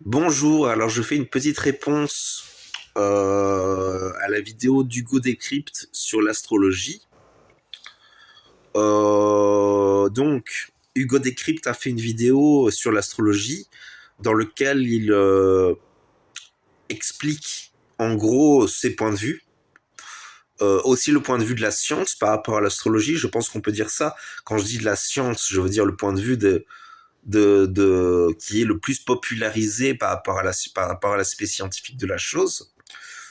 Bonjour, alors je fais une petite réponse à la vidéo d'Hugo Décrypte sur l'astrologie. Donc, Hugo Décrypte a fait une vidéo sur l'astrologie dans lequel il explique en gros ses points de vue. Aussi le point de vue de la science par rapport à l'astrologie, je pense qu'on peut dire ça. Quand je dis de la science, je veux dire le point de vue qui est le plus popularisé par rapport à l'aspect scientifique de la chose.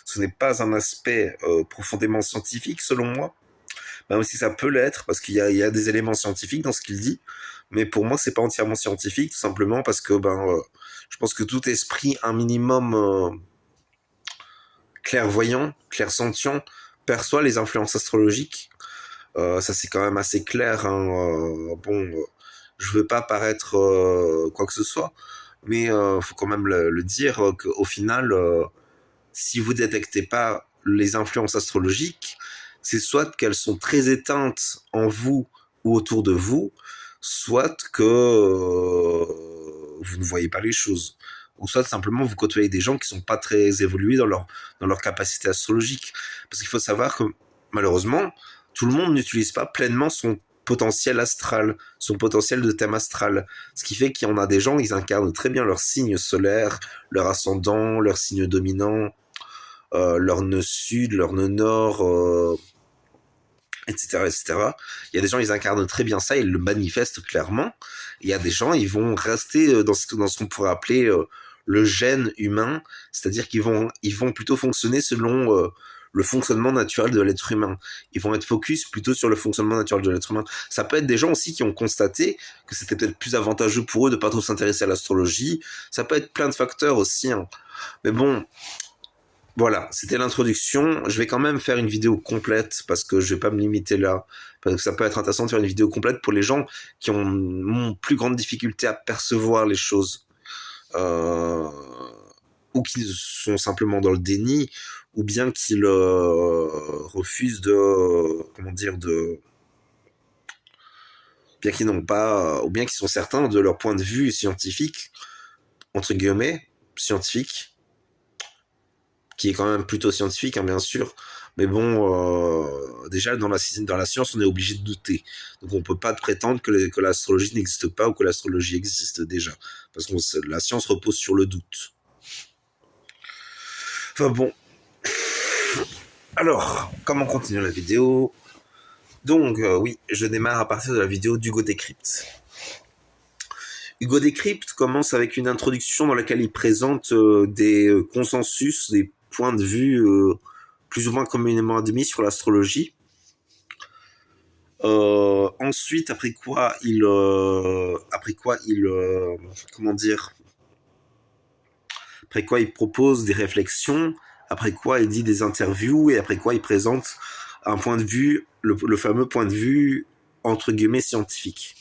Ce n'est pas un aspect profondément scientifique selon moi, même si ça peut l'être parce qu'il y a des éléments scientifiques dans ce qu'il dit, mais pour moi c'est pas entièrement scientifique, tout simplement parce que je pense que tout esprit un minimum clairvoyant, clairsentient, perçoit les influences astrologiques. Ça c'est quand même assez clair. Je veux pas paraître quoi que ce soit, mais faut quand même le dire qu'au final, si vous détectez pas les influences astrologiques, c'est soit qu'elles sont très éteintes en vous ou autour de vous, soit que vous ne voyez pas les choses. Ou soit simplement vous côtoyez des gens qui sont pas très évolués dans leur capacité astrologique. Parce qu'il faut savoir que malheureusement, tout le monde n'utilise pas pleinement son potentiel astral, son potentiel de thème astral. Ce qui fait qu'il y en a des gens, ils incarnent très bien leur signe solaire, leur ascendant, leur signe dominant, leur nœud sud, leur nœud nord, etc., etc. Il y a des gens, ils incarnent très bien ça, ils le manifestent clairement. Il y a des gens, ils vont rester dans ce qu'on pourrait appeler le gène humain, c'est-à-dire ils vont plutôt fonctionner selon le fonctionnement naturel de l'être humain. Ils vont être focus plutôt sur le fonctionnement naturel de l'être humain. Ça peut être des gens aussi qui ont constaté que c'était peut-être plus avantageux pour eux de pas trop s'intéresser à l'astrologie. Ça peut être plein de facteurs aussi, hein. Mais bon, voilà, c'était l'introduction. Je vais quand même faire une vidéo complète parce que je vais pas me limiter là. Parce que ça peut être intéressant de faire une vidéo complète pour les gens qui ont plus grande difficulté à percevoir les choses. Euh, ou qui sont simplement dans le déni, ou bien qu'ils refusent comment dire, bien qu'ils n'ont pas, ou bien qu'ils sont certains de leur point de vue scientifique, entre guillemets, scientifique, qui est quand même plutôt scientifique, hein, bien sûr. Mais bon, déjà, dans la science, on est obligé de douter. Donc, on peut pas prétendre que l'astrologie n'existe pas ou que l'astrologie existe déjà. Parce que la science repose sur le doute. Enfin bon. Alors, comment continuer la vidéo? Donc, oui, je démarre à partir de la vidéo d'Hugo Décrypte. Hugo Décrypte commence avec une introduction dans laquelle il présente des consensus, des points de vue plus ou moins communément admis sur l'astrologie. Ensuite, comment dire, après quoi il propose des réflexions, après quoi il dit des interviews et après quoi il présente un point de vue, le fameux point de vue entre guillemets scientifique.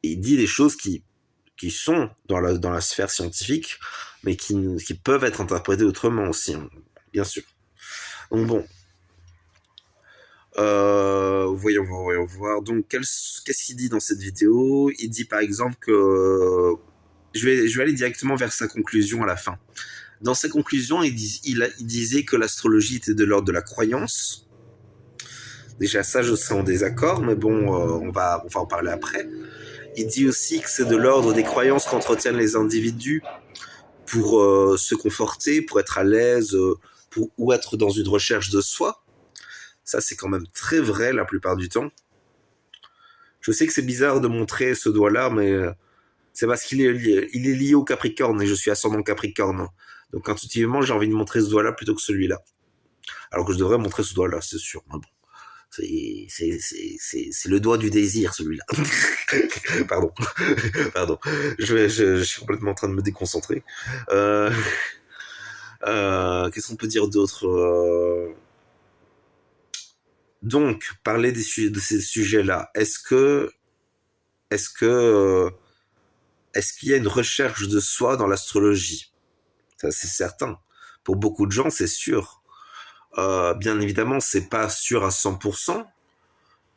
Il dit des choses qui sont dans la sphère scientifique, mais qui peuvent être interprétées autrement aussi, hein, bien sûr. Donc bon, voyons voir. Donc, qu'est-ce qu'il dit dans cette vidéo? Il dit par exemple que je vais aller directement vers sa conclusion à la fin. Dans sa conclusion, il disait que l'astrologie était de l'ordre de la croyance. Déjà, ça, je serais en désaccord, mais bon, on va en parler après. Il dit aussi que c'est de l'ordre des croyances qu'entretiennent les individus pour se conforter, pour être à l'aise, ou être dans une recherche de soi. Ça, c'est quand même très vrai la plupart du temps. Je sais que c'est bizarre de montrer ce doigt-là, mais c'est parce il est lié au Capricorne et je suis ascendant Capricorne. Donc intuitivement, j'ai envie de montrer ce doigt-là plutôt que celui-là. Alors que je devrais montrer ce doigt-là, c'est sûr. Mais bon, c'est le doigt du désir, celui-là. Pardon. Pardon. Je suis complètement en train de me déconcentrer. Qu'est-ce qu'on peut dire d'autre Donc, parler de ces sujets-là. Est-ce que, euh, est-ce qu'il y a une recherche de soi dans l'astrologie? Ça, c'est certain. Pour beaucoup de gens, c'est sûr. Bien évidemment, c'est pas sûr à 100%,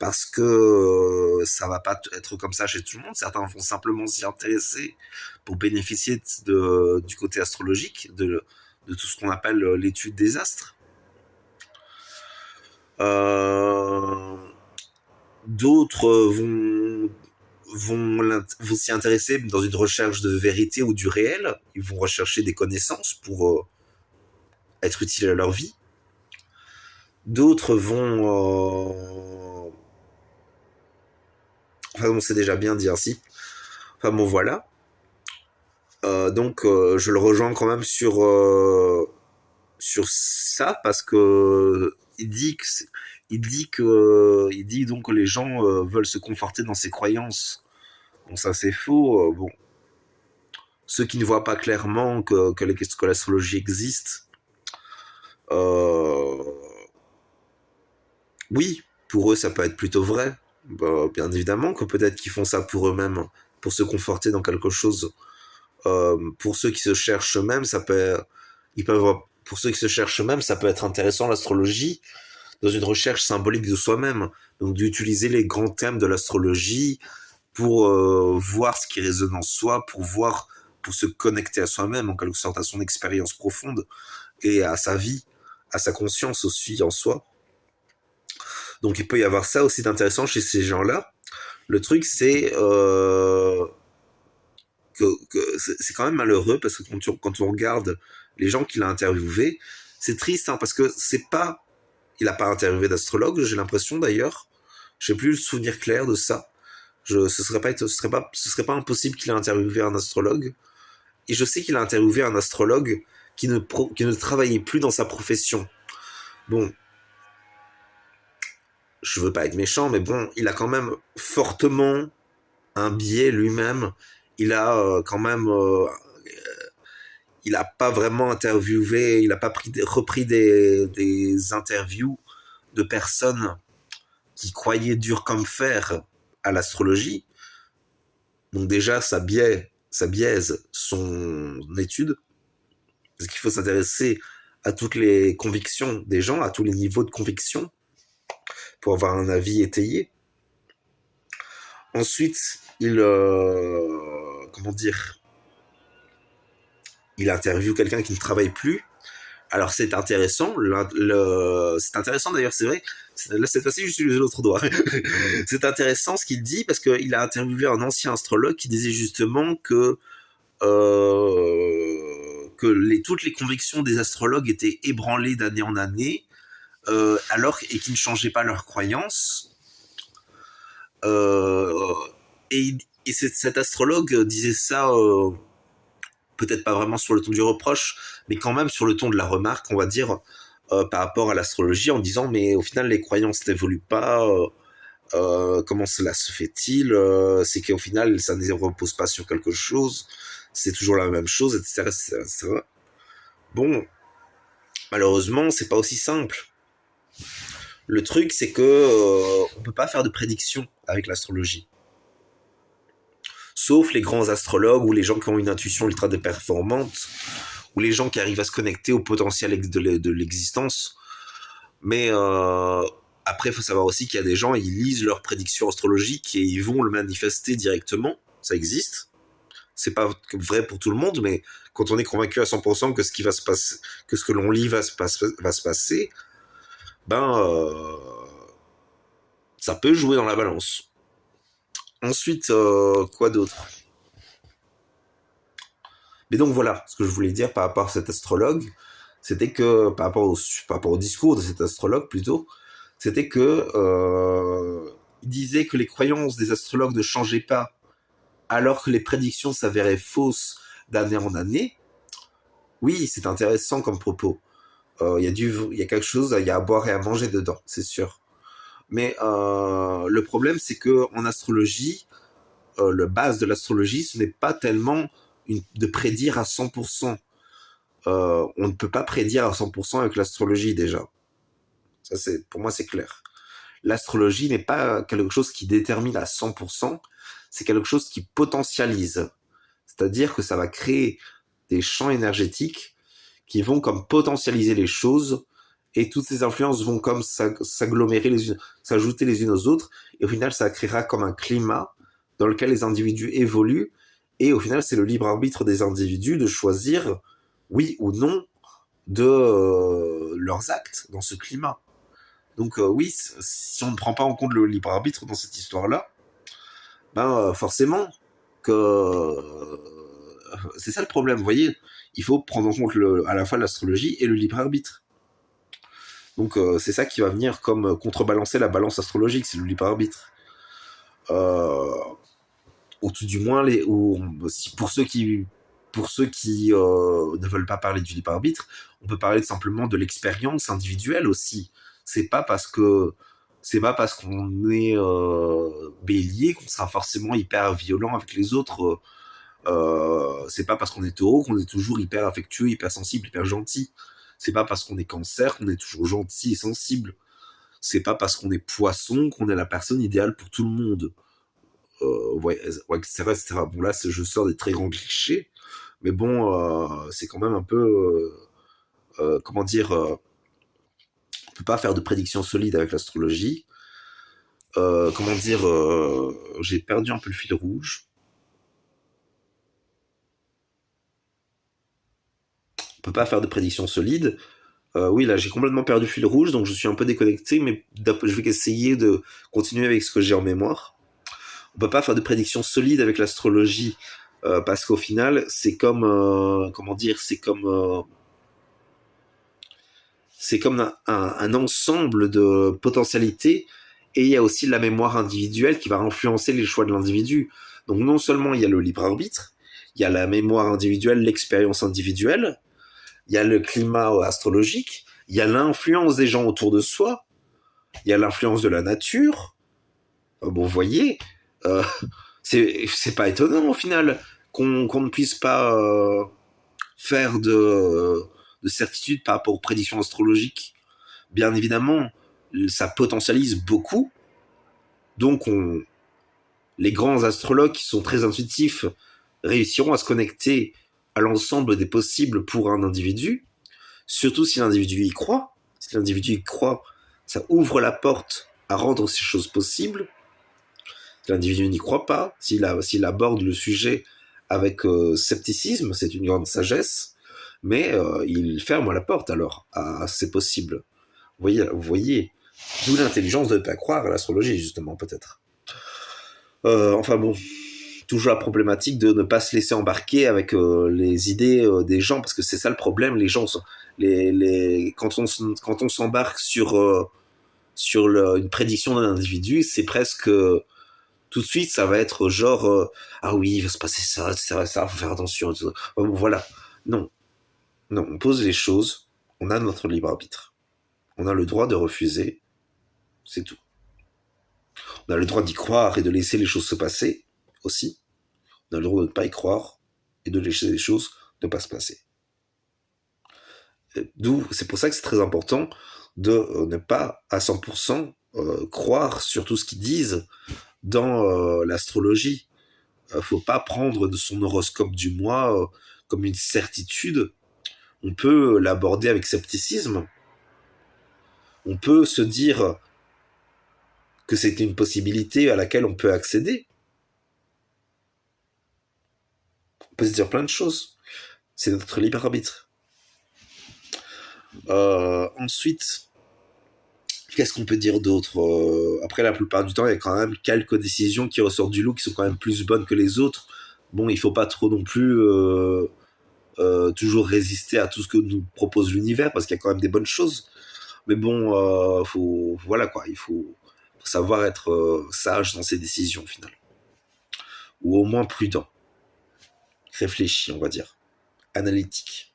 parce que ça va pas être comme ça chez tout le monde. Certains vont simplement s'y intéresser pour bénéficier du côté astrologique, de tout ce qu'on appelle l'étude des astres. D'autres vont s'y intéresser dans une recherche de vérité ou du réel. Ils vont rechercher des connaissances pour être utiles à leur vie. D'autres vont... Enfin bon, c'est déjà bien dit ainsi. Enfin bon, voilà. Donc je le rejoins quand même sur ça parce que il dit donc que les gens veulent se conforter dans ses croyances. Bon, ça c'est faux. Bon, ceux qui ne voient pas clairement que l'astrologie existe, euh, oui, pour eux ça peut être plutôt vrai. Bah, bien évidemment que peut-être qu'ils font ça pour eux-mêmes, pour se conforter dans quelque chose. Pour ceux qui se cherchent eux-mêmes, pour ceux qui se cherchent eux-mêmes, ça peut être intéressant l'astrologie dans une recherche symbolique de soi-même. Donc d'utiliser les grands thèmes de l'astrologie pour voir ce qui résonne en soi, pour se connecter à soi-même, en quelque sorte à son expérience profonde et à sa vie, à sa conscience aussi en soi. Donc il peut y avoir ça aussi d'intéressant chez ces gens-là. Le truc c'est que c'est quand même malheureux parce que quand on regarde les gens qu'il a interviewés, c'est triste hein, parce que c'est pas, il a pas interviewé d'astrologue, j'ai l'impression d'ailleurs, j'ai plus le souvenir clair de ça. Ce serait pas impossible qu'il ait interviewé un astrologue. Et je sais qu'il a interviewé un astrologue qui ne travaillait plus dans sa profession. Bon, je veux pas être méchant, mais bon, il a quand même fortement un biais lui-même. Il a quand même il n'a pas vraiment interviewé, il n'a pas repris des interviews de personnes qui croyaient dur comme fer à l'astrologie. Donc déjà, ça biaise son étude, parce qu'il faut s'intéresser à toutes les convictions des gens, à tous les niveaux de conviction, pour avoir un avis étayé. Ensuite, comment dire, il interviewe quelqu'un qui ne travaille plus. Alors c'est intéressant, c'est intéressant d'ailleurs, c'est vrai. Là cette fois-ci, j'utilise l'autre doigt. C'est intéressant ce qu'il dit parce qu'il a interviewé un ancien astrologue qui disait justement toutes les convictions des astrologues étaient ébranlées d'année en année, et qui ne changeaient pas leurs croyances. Euh, et cet astrologue disait ça. Peut-être pas vraiment sur le ton du reproche, mais quand même sur le ton de la remarque, on va dire, par rapport à l'astrologie, en disant mais au final les croyances n'évoluent pas, comment cela se fait-il, c'est qu'au final ça ne repose pas sur quelque chose, c'est toujours la même chose, etc. etc., etc. Bon, malheureusement c'est pas aussi simple. Le truc c'est que on peut pas faire de prédictions avec l'astrologie. Sauf les grands astrologues ou les gens qui ont une intuition ultra performante, ou les gens qui arrivent à se connecter au potentiel de l'existence. Mais après, il faut savoir aussi qu'il y a des gens, ils lisent leurs prédictions astrologiques et ils vont le manifester directement. Ça existe. C'est pas vrai pour tout le monde, mais quand on est convaincu à 100% que ce qui va se passer, que ce que l'on lit va se passer, ben ça peut jouer dans la balance. Ensuite, quoi d'autre? Mais donc voilà, ce que je voulais dire par rapport à cet astrologue, c'était que par rapport au discours de cet astrologue plutôt, c'était que il disait que les croyances des astrologues ne changeaient pas, alors que les prédictions s'avéraient fausses d'année en année. Oui, c'est intéressant comme propos. Il y a quelque chose, il y a à boire et à manger dedans, c'est sûr. Mais le problème, c'est que en astrologie, le base de l'astrologie, ce n'est pas tellement de prédire à 100%. On ne peut pas prédire à 100% avec l'astrologie déjà. Ça, pour moi, c'est clair. L'astrologie n'est pas quelque chose qui détermine à 100%, c'est quelque chose qui potentialise. C'est-à-dire que ça va créer des champs énergétiques qui vont comme potentialiser les choses et toutes ces influences vont comme s'agglomérer les unes, s'ajouter les unes aux autres, et au final, ça créera comme un climat dans lequel les individus évoluent, et au final, c'est le libre arbitre des individus de choisir oui ou non de leurs actes dans ce climat. Donc oui, si on ne prend pas en compte le libre arbitre dans cette histoire-là, ben forcément que c'est ça le problème, vous voyez. Il faut prendre en compte à la fois l'astrologie et le libre arbitre. Donc c'est ça qui va venir comme contrebalancer la balance astrologique, c'est le libre arbitre. Ou tout du moins pour ceux qui ne veulent pas parler du libre arbitre, on peut parler simplement de l'expérience individuelle aussi. C'est pas parce que qu'on est bélier qu'on sera forcément hyper violent avec les autres. C'est pas parce qu'on est taureau qu'on est toujours hyper affectueux, hyper sensible, hyper gentil. C'est pas parce qu'on est cancer qu'on est toujours gentil et sensible. C'est pas parce qu'on est poisson qu'on est la personne idéale pour tout le monde. Ouais, etc., etc. Bon, là, je sors des très grands clichés, mais bon, c'est quand même un peu. Comment dire on peut pas faire de prédictions solides avec l'astrologie. Comment dire j'ai perdu un peu le fil rouge. On peut pas faire de prédictions solides. Oui, là, j'ai complètement perdu le fil rouge, donc je suis un peu déconnecté, mais je vais essayer de continuer avec ce que j'ai en mémoire. On peut pas faire de prédictions solides avec l'astrologie parce qu'au final, c'est comme comment dire, c'est comme un ensemble de potentialités et il y a aussi la mémoire individuelle qui va influencer les choix de l'individu. Donc non seulement il y a le libre arbitre, il y a la mémoire individuelle, l'expérience individuelle, il y a le climat astrologique, il y a l'influence des gens autour de soi, il y a l'influence de la nature. Bon, vous voyez, euh, c'est pas étonnant au final qu'on ne puisse pas faire de certitude par rapport aux prédictions astrologiques. Bien évidemment, ça potentialise beaucoup. Donc, les grands astrologues qui sont très intuitifs réussiront à se connecter à l'ensemble des possibles pour un individu, surtout si l'individu y croit. Si l'individu y croit, ça ouvre la porte à rendre ces choses possibles. Si l'individu n'y croit pas, s'il aborde le sujet avec scepticisme, c'est une grande sagesse, mais il ferme la porte alors à c'est possible. Vous voyez, d'où l'intelligence de ne pas croire à l'astrologie, justement, peut-être. Enfin bon, toujours la problématique de ne pas se laisser embarquer avec les idées des gens, parce que c'est ça le problème, les gens sont, quand on s'embarque sur une prédiction d'un individu, c'est presque tout de suite, ça va être genre ah oui, il va se passer ça, etc., ça, faut faire attention. Bon, voilà, non, non, on pose les choses, on a notre libre arbitre, on a le droit de refuser, c'est tout. On a le droit d'y croire et de laisser les choses se passer aussi. On a le droit de ne pas y croire et de laisser les choses ne pas se passer. D'où, c'est pour ça que c'est très important de ne pas à 100% croire sur tout ce qu'ils disent dans l'astrologie. Faut pas prendre de son horoscope du mois comme une certitude. On peut l'aborder avec scepticisme. On peut se dire que c'est une possibilité à laquelle on peut accéder. On peut se dire plein de choses. C'est notre libre arbitre. Ensuite, qu'est-ce qu'on peut dire d'autre après, la plupart du temps, il y a quand même quelques décisions qui ressortent du lot qui sont quand même plus bonnes que les autres. Bon, il faut pas trop non plus toujours résister à tout ce que nous propose l'univers parce qu'il y a quand même des bonnes choses. Mais bon, voilà quoi, il faut savoir être sage dans ses décisions finalement. Ou au moins prudent. Réfléchi, on va dire. Analytique.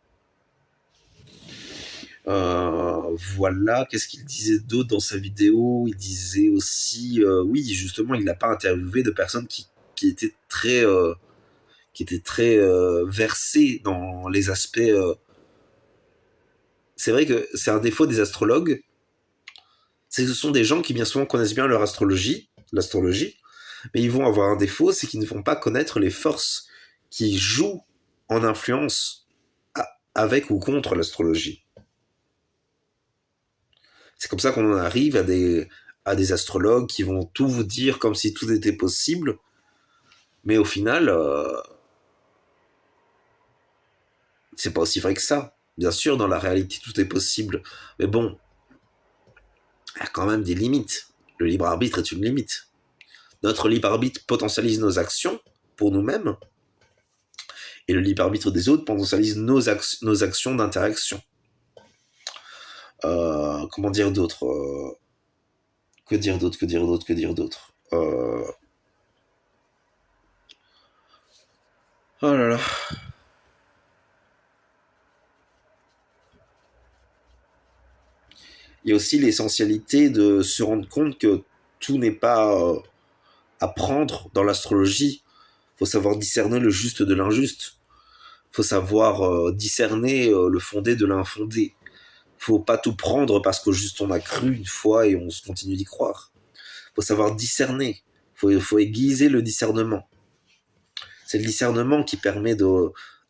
Voilà, qu'est-ce qu'il disait d'autre dans sa vidéo? Il disait aussi, oui, justement, il n'a pas interviewé de personnes qui étaient très versées dans les aspects. C'est vrai que c'est un défaut des astrologues, c'est que ce sont des gens qui bien souvent connaissent bien l'astrologie, mais ils vont avoir un défaut, c'est qu'ils ne vont pas connaître les forces qui jouent en influence avec ou contre l'astrologie. C'est comme ça qu'on en arrive à des astrologues qui vont tout vous dire comme si tout était possible, mais au final, c'est pas aussi vrai que ça. Bien sûr, dans la réalité, tout est possible, mais bon, il y a quand même des limites. Le libre arbitre est une limite. Notre libre arbitre potentialise nos actions pour nous-mêmes, et le libre arbitre des autres potentialise nos actions d'interaction. Comment dire d'autre Que dire d'autre Que dire d'autre Que dire d'autre Oh là là. Il y a aussi l'essentialité de se rendre compte que tout n'est pas à prendre dans l'astrologie. Il faut savoir discerner le juste de l'injuste. Il faut savoir discerner le fondé de l'infondé. Il faut pas tout prendre parce que juste on a cru une fois et on continue d'y croire. Il faut savoir discerner. Faut aiguiser le discernement. C'est le discernement qui permet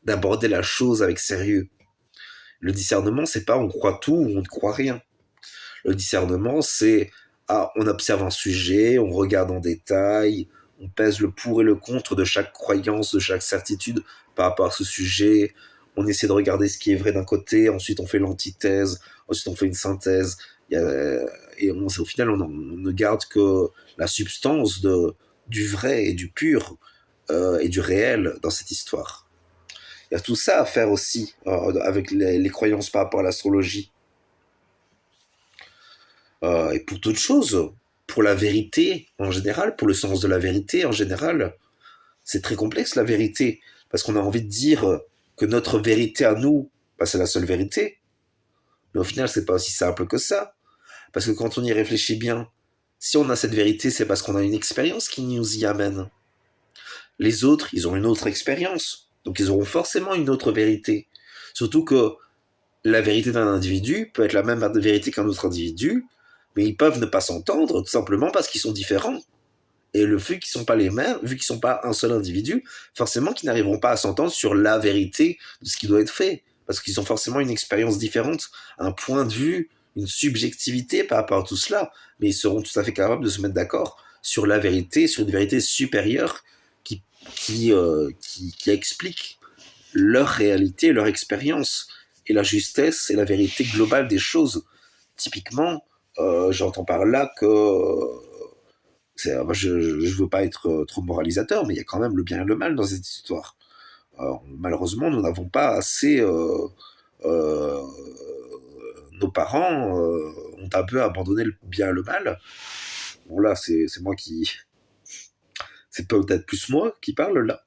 d'aborder la chose avec sérieux. Le discernement, c'est pas on croit tout ou on ne croit rien. Le discernement, c'est on observe un sujet, on regarde en détail, on pèse le pour et le contre de chaque croyance, de chaque certitude par rapport à ce sujet. On essaie de regarder ce qui est vrai d'un côté, ensuite on fait l'antithèse, ensuite on fait une synthèse. Et au final, on ne garde que la substance du vrai et du pur et du réel dans cette histoire. Il y a tout ça à faire aussi avec les croyances par rapport à l'astrologie. Et pour toute chose, pour la vérité en général, pour le sens de la vérité en général, c'est très complexe la vérité, parce qu'on a envie de dire que notre vérité à nous, bah, c'est la seule vérité. Mais au final, c'est pas aussi simple que ça, parce que quand on y réfléchit bien, si on a cette vérité, c'est parce qu'on a une expérience qui nous y amène. Les autres, ils ont une autre expérience, donc ils auront forcément une autre vérité. Surtout que la vérité d'un individu peut être la même vérité qu'un autre individu, mais ils peuvent ne pas s'entendre tout simplement parce qu'ils sont différents. Et le fait qu'ils sont pas les mêmes, vu qu'ils sont pas un seul individu, forcément qu'ils n'arriveront pas à s'entendre sur la vérité de ce qui doit être fait, parce qu'ils ont forcément une expérience différente, un point de vue, une subjectivité par rapport à tout cela, mais ils seront tout à fait capables de se mettre d'accord sur la vérité, sur une vérité supérieure qui, qui explique leur réalité, leur expérience, et la justesse et la vérité globale des choses. Typiquement, j'entends par là que je ne veux pas être trop moralisateur, mais il y a quand même le bien et le mal dans cette histoire. Malheureusement, nous n'avons pas assez. Euh, nos parents ont un peu abandonné le bien et le mal. Bon, là, c'est moi qui. C'est peut-être plus moi qui parle là,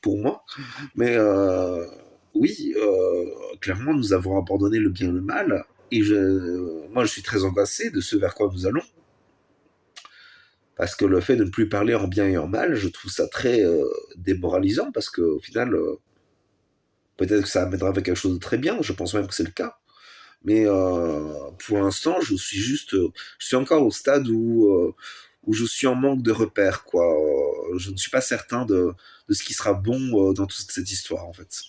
pour moi. Mais oui, clairement, nous avons abandonné le bien et le mal. Et moi, je suis très angoissé de ce vers quoi nous allons. Parce que le fait de ne plus parler en bien et en mal, je trouve ça très démoralisant, parce qu'au final, peut-être que ça amènera avec quelque chose de très bien, je pense même que c'est le cas. Mais pour l'instant, je suis encore au stade où je suis en manque de repères, quoi. Je ne suis pas certain de ce qui sera bon dans toute cette histoire, en fait.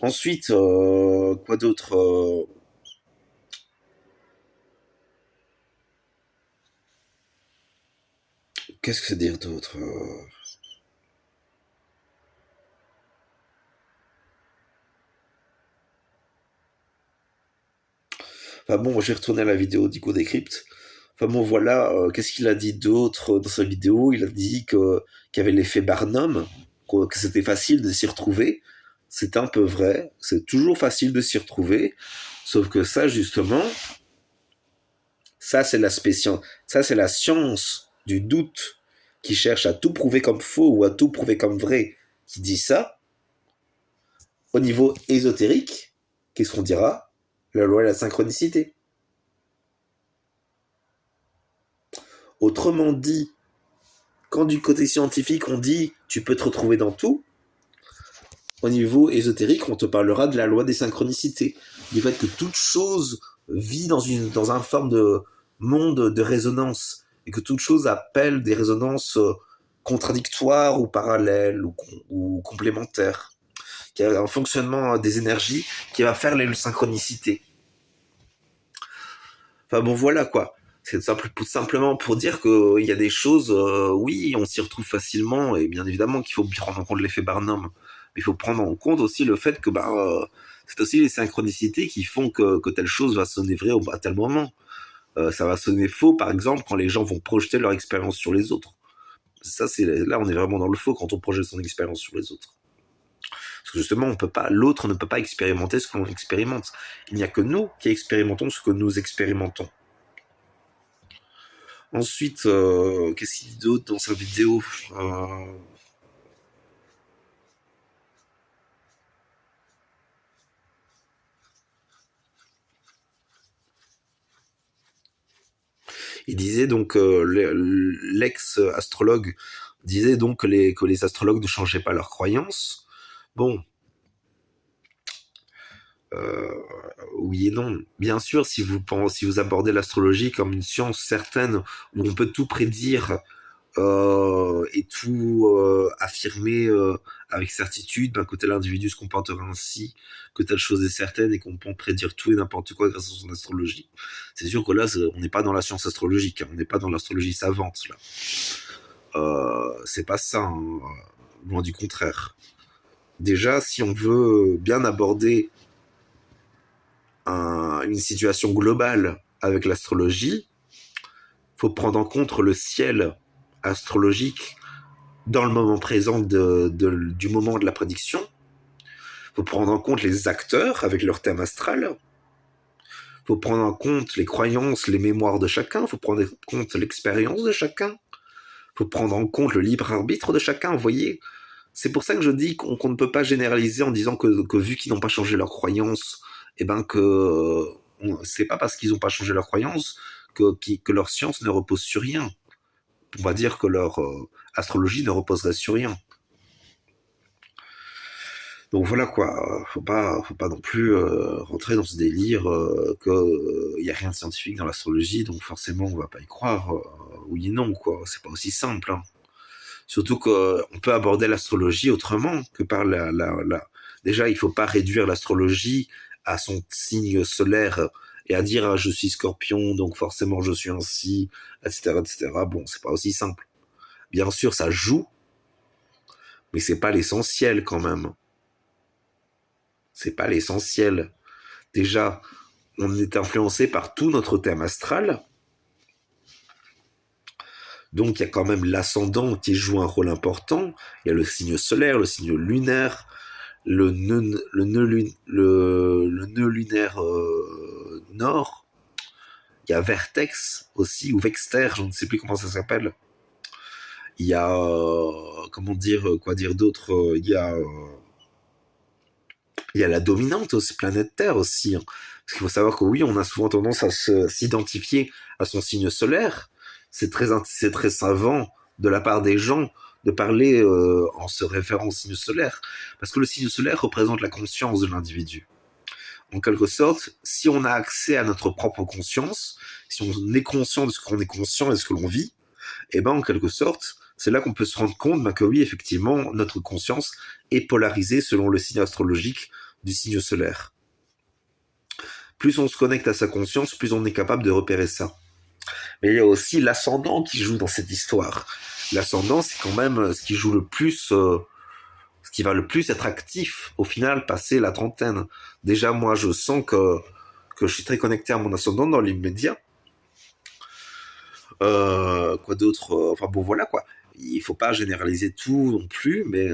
Ensuite, quoi d'autre Qu'est-ce que c'est dire d'autre Enfin bon, j'ai retourné à la vidéo d'Ico Decrypt. Enfin bon, voilà, qu'est-ce qu'il a dit d'autre dans sa vidéo? Il a dit qu'il y avait l'effet Barnum, que c'était facile de s'y retrouver. C'est un peu vrai, c'est toujours facile de s'y retrouver, sauf que ça, justement, ça c'est ça c'est la science du doute qui cherche à tout prouver comme faux ou à tout prouver comme vrai, qui dit ça. Au niveau ésotérique, qu'est-ce qu'on dira? La loi de la synchronicité. Autrement dit, quand du côté scientifique on dit tu peux te retrouver dans tout, au niveau ésotérique on te parlera de la loi des synchronicités, du fait que toute chose vit dans un forme de monde de résonance, et que toute chose appelle des résonances contradictoires ou parallèles ou complémentaires, qu'il y a un fonctionnement des énergies qui va faire les synchronicités. Enfin bon, voilà quoi. C'est simplement pour dire qu'il y a des choses, oui, on s'y retrouve facilement, et bien évidemment qu'il faut prendre en compte l'effet Barnum. Mais il faut prendre en compte aussi le fait que c'est aussi les synchronicités qui font que telle chose va sonner vrai à tel moment. Ça va sonner faux, par exemple, quand les gens vont projeter leur expérience sur les autres. Ça, là, on est vraiment dans le faux quand on projette son expérience sur les autres. Parce que justement, l'autre ne peut pas expérimenter ce que l'on expérimente. Il n'y a que nous qui expérimentons ce que nous expérimentons. Ensuite, qu'est-ce qu'il dit d'autre dans sa vidéo? Il disait donc, l'ex-astrologue disait donc que les astrologues ne changeaient pas leurs croyances. Bon, euh, oui et non. Bien sûr, si vous abordez l'astrologie comme une science certaine où on peut tout prédire et tout affirmer avec certitude, que tel individu se comportera ainsi, que telle chose est certaine et qu'on peut prédire tout et n'importe quoi grâce à son astrologie. C'est sûr que là, on n'est pas dans la science astrologique, hein, on n'est pas dans l'astrologie savante là. C'est pas ça, hein, loin du contraire. Déjà, si on veut bien aborder une situation globale avec l'astrologie, faut prendre en compte le ciel astrologique dans le moment présent du moment de la prédiction. Il faut prendre en compte les acteurs avec leur thème astral. Il faut prendre en compte les croyances, les mémoires de chacun. Il faut prendre en compte l'expérience de chacun. Il faut prendre en compte le libre arbitre de chacun. Vous voyez, c'est pour ça que je dis qu'on ne peut pas généraliser en disant que vu qu'ils n'ont pas changé leurs croyances, c'est pas parce qu'ils n'ont pas changé leurs croyances que leur science ne repose sur rien. On va dire que leur astrologie ne reposerait sur rien. Donc voilà quoi, faut pas non plus rentrer dans ce délire qu'il n'y a rien de scientifique dans l'astrologie, donc forcément on va pas y croire. Oui et non quoi, c'est pas aussi simple. Hein. Surtout qu'on peut aborder l'astrologie autrement que par Déjà, il faut pas réduire l'astrologie à son signe solaire et à dire je suis Scorpion, donc forcément je suis ainsi, etc., etc. Bon, c'est pas aussi simple. Bien sûr, ça joue, mais c'est pas l'essentiel quand même. C'est pas l'essentiel. Déjà, on est influencé par tout notre thème astral. Donc, il y a quand même l'ascendant qui joue un rôle important. Il y a le signe solaire, le signe lunaire, le nœud lunaire nord. Il y a Vertex aussi, ou Vexter, je ne sais plus comment ça s'appelle. Il y a, quoi dire d'autre il y a la dominante aussi, planète Terre aussi. Hein. Parce qu'il faut savoir que oui, on a souvent tendance à s'identifier à son signe solaire. C'est très savant de la part des gens de parler en se référant au signe solaire. Parce que le signe solaire représente la conscience de l'individu. En quelque sorte, si on a accès à notre propre conscience, si on est conscient de ce qu'on est conscient et de ce que l'on vit, et en quelque sorte, c'est là qu'on peut se rendre compte que oui, effectivement, notre conscience est polarisée selon le signe astrologique du signe solaire. Plus on se connecte à sa conscience, plus on est capable de repérer ça. Mais il y a aussi l'ascendant qui joue dans cette histoire. L'ascendant, c'est quand même ce qui joue le plus, ce qui va le plus être actif au final, passer la trentaine. Déjà, moi, je sens que je suis très connecté à mon ascendant dans l'immédiat. Quoi d'autre Enfin bon, voilà quoi. Il faut pas généraliser tout non plus, mais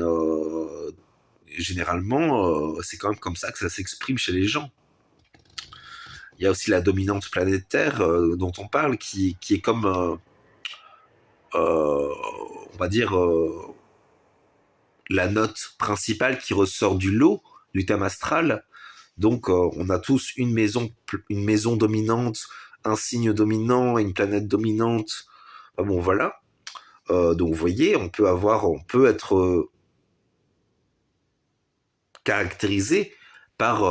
généralement, c'est quand même comme ça que ça s'exprime chez les gens. Il y a aussi la dominante planétaire dont on parle, qui est comme, on va dire, la note principale qui ressort du lot du thème astral. Donc, on a tous une maison dominante, un signe dominant et une planète dominante. Enfin, bon, voilà. Donc, vous voyez, on peut être caractérisé par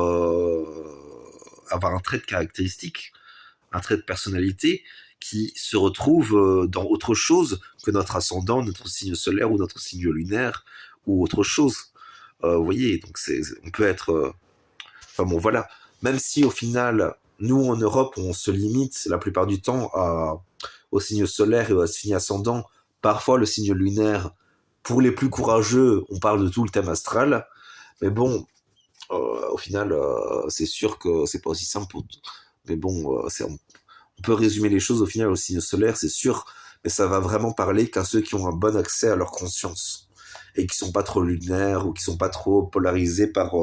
avoir un trait de caractéristique, un trait de personnalité qui se retrouve dans autre chose que notre ascendant, notre signe solaire ou notre signe lunaire ou autre chose. Vous voyez, donc on peut être. Enfin bon, voilà. Même si au final, nous en Europe, on se limite la plupart du temps au signe solaire et au signe ascendant, parfois le signe lunaire. Pour les plus courageux, on parle de tout le thème astral, mais bon, au final, c'est sûr que c'est pas aussi simple. Mais bon, on peut résumer les choses au final au signe solaire, c'est sûr, mais ça va vraiment parler qu'à ceux qui ont un bon accès à leur conscience et qui sont pas trop lunaires ou qui sont pas trop polarisés par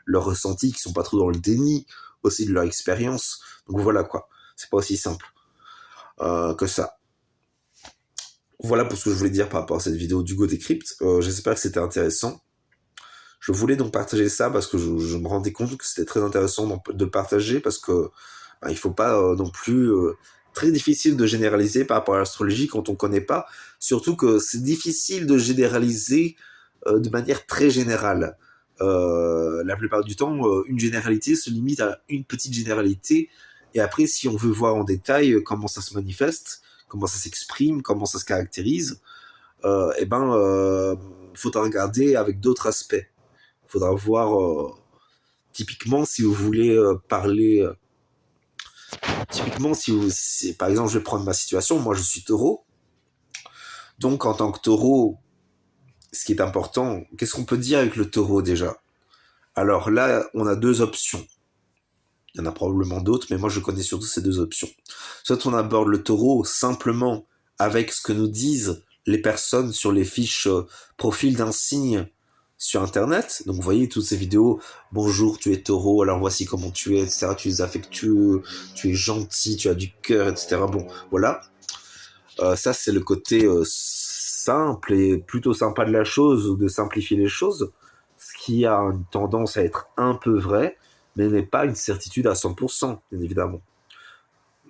leur ressenti, qui sont pas trop dans le déni aussi de leur expérience. Donc voilà quoi, c'est pas aussi simple que ça. Voilà pour ce que je voulais dire par rapport à cette vidéo d'Hugo Décrypte. J'espère que c'était intéressant. Je voulais donc partager ça parce que je me rendais compte que c'était très intéressant de le partager parce que il faut pas non plus très difficile de généraliser par rapport à l'astrologie quand on connaît pas. Surtout que c'est difficile de généraliser de manière très générale. La plupart du temps, une généralité se limite à une petite généralité. Et après, si on veut voir en détail comment ça se manifeste, comment ça s'exprime, comment ça se caractérise, faudra regarder avec d'autres aspects. Il faudra voir, typiquement, si vous voulez parler... typiquement, par exemple, je vais prendre ma situation, moi je suis taureau, donc en tant que taureau, ce qui est important, qu'est-ce qu'on peut dire avec le taureau déjà? Alors là, on a deux options. Il y en a probablement d'autres, mais moi je connais surtout ces deux options. Soit on aborde le taureau simplement avec ce que nous disent les personnes sur les fiches profil d'un signe sur internet. Donc vous voyez toutes ces vidéos, bonjour tu es taureau, alors voici comment tu es, etc. Tu es affectueux, tu es gentil, tu as du cœur, etc. Bon, voilà. Ça c'est le côté simple et plutôt sympa de la chose, de simplifier les choses, ce qui a une tendance à être un peu vrai, mais n'est pas une certitude à 100%, bien évidemment.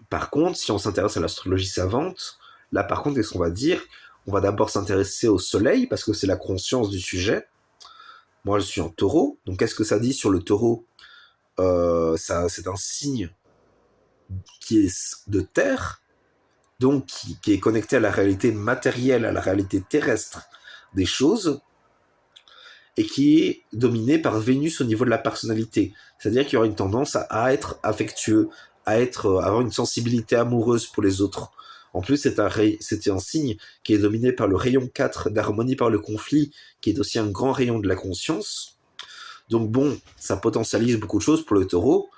Par contre, si on s'intéresse à l'astrologie savante, là par contre, qu'est-ce qu'on va dire? On va d'abord s'intéresser au soleil, parce que c'est la conscience du sujet. Moi, je suis en taureau, donc qu'est-ce que ça dit sur le taureau? C'est un signe qui est de terre, donc qui est connecté à la réalité matérielle, à la réalité terrestre des choses, et qui est dominé par Vénus au niveau de la personnalité. C'est-à-dire qu'il y aura une tendance à être affectueux, à avoir une sensibilité amoureuse pour les autres. En plus, c'était un signe qui est dominé par le rayon 4 d'harmonie par le conflit, qui est aussi un grand rayon de la conscience. Donc bon, ça potentialise beaucoup de choses pour le taureau,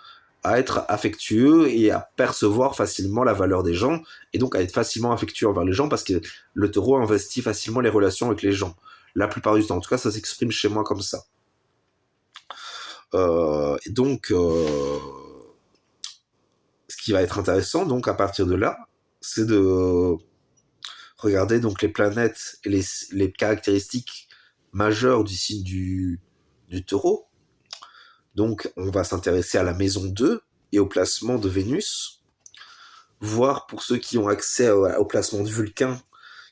à être affectueux et à percevoir facilement la valeur des gens, et donc à être facilement affectueux envers les gens, parce que le taureau investit facilement les relations avec les gens. La plupart du temps, en tout cas, ça s'exprime chez moi comme ça. Et donc, ce qui va être intéressant, donc, à partir de là, c'est de regarder donc les planètes et les caractéristiques majeures du signe du taureau. Donc, on va s'intéresser à la maison 2 et au placement de Vénus, voir pour ceux qui ont accès au placement de Vulcain,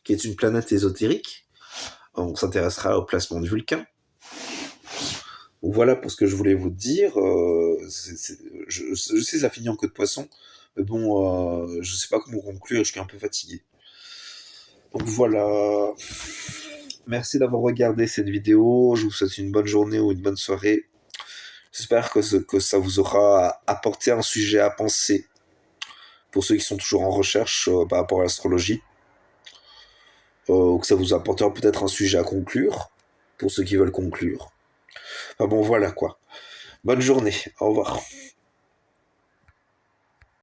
qui est une planète ésotérique. On s'intéressera au placement de Vulcain. Donc voilà pour ce que je voulais vous dire. Je sais, ça finit en queue de poisson, mais bon, je sais pas comment conclure, je suis un peu fatigué. Donc voilà. Merci d'avoir regardé cette vidéo. Je vous souhaite une bonne journée ou une bonne soirée. J'espère que ça vous aura apporté un sujet à penser pour ceux qui sont toujours en recherche par rapport à l'astrologie. Ou que ça vous apportera peut-être un sujet à conclure pour ceux qui veulent conclure. Enfin bon, voilà quoi. Bonne journée. Au revoir.